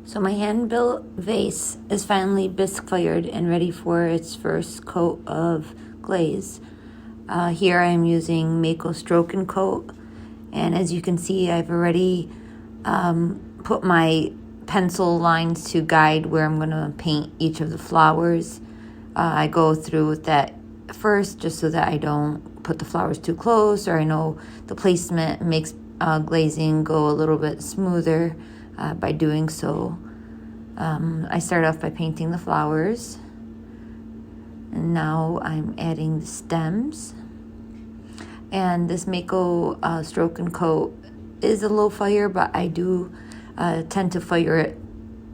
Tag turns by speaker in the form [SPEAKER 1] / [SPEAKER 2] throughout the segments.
[SPEAKER 1] So my hand-built vase is finally bisque fired and ready for its first coat of glaze. Here I am using Amaco Stroke and Coat, and as you can see, I've already put my pencil lines to guide where I'm going to paint each of the flowers. I go through with that first just so that I don't put the flowers too close, or I know the placement makes glazing go a little bit smoother by doing so. I start off by painting the flowers, and now I'm adding the stems. And this Amaco Stroke and Coat is a low fire, but I do tend to fire it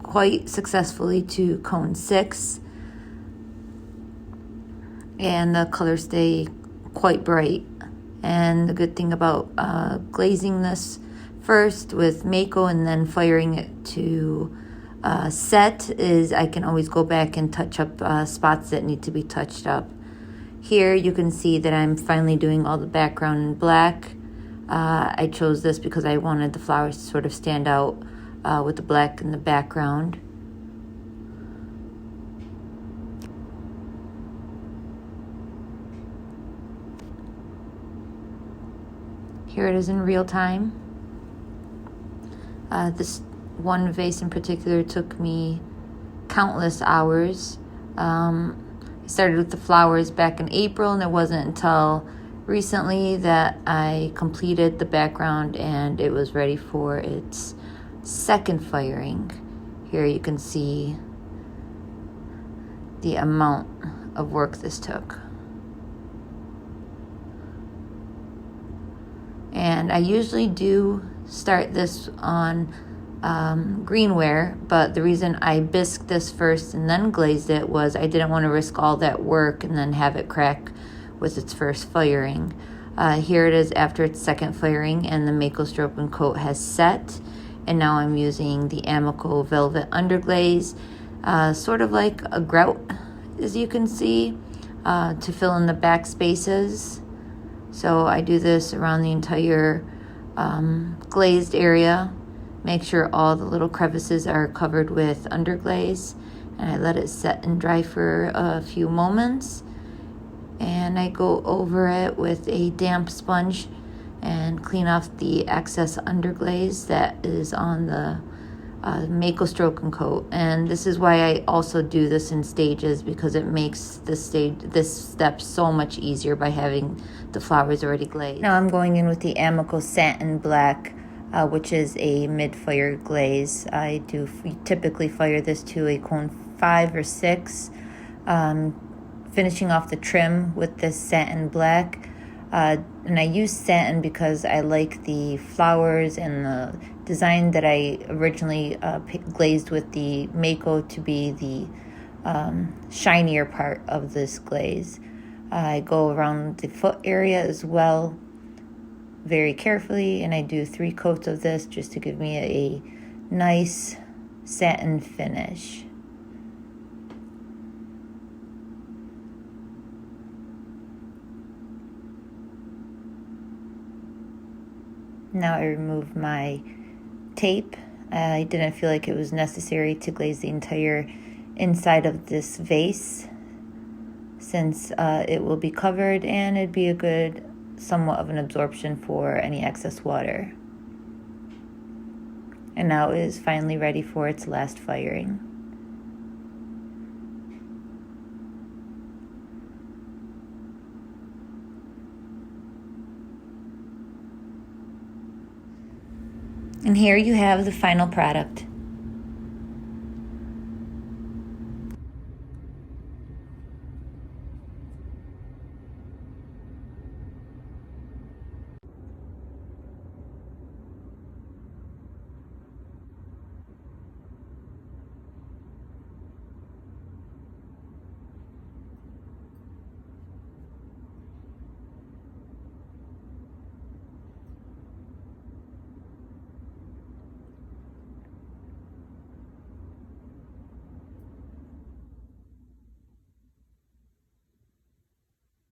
[SPEAKER 1] quite successfully to cone 6, and the colors stay quite bright. And the good thing about glazing this first with Amaco and then firing it to set is I can always go back and touch up spots that need to be touched up. Here you can see that I'm finally doing all the background in black. I chose this because I wanted the flowers to sort of stand out with the black in the background. Here it is in real time. This one vase in particular took me countless hours. I started with the flowers back in April, and it wasn't until recently that I completed the background and it was ready for its second firing. Here you can see the amount of work this took. And I usually do start this on greenware, but the reason I bisqued this first and then glazed it was I didn't want to risk all that work and then have it crack with its first firing. Here it is after its second firing, and the Amaco Stroke and Coat has set, and now I'm using the Amico Velvet underglaze, sort of like a grout, as you can see, to fill in the back spaces. So I do this around the entire glazed area. Make sure all the little crevices are covered with underglaze, and I let it set and dry for a few moments. And I go over it with a damp sponge and clean off the excess underglaze that is on the Amaco Stroke and Coat. And this is why I also do this in stages, because it makes this step so much easier by having the flowers already glazed. Now I'm going in with the Amaco Satin Black, which is a mid-fire glaze. I do typically fire this to a cone 5 or 6, finishing off the trim with this Satin Black. And I use satin because I like the flowers and the design that I originally glazed with the Amaco to be the shinier part of this glaze. I go around the foot area as well very carefully, and I do 3 coats of this just to give me a nice satin finish. Now I remove my tape. I didn't feel like it was necessary to glaze the entire inside of this vase, since it will be covered and it'd be a good somewhat of an absorption for any excess water. And now it is finally ready for its last firing. And here you have the final product.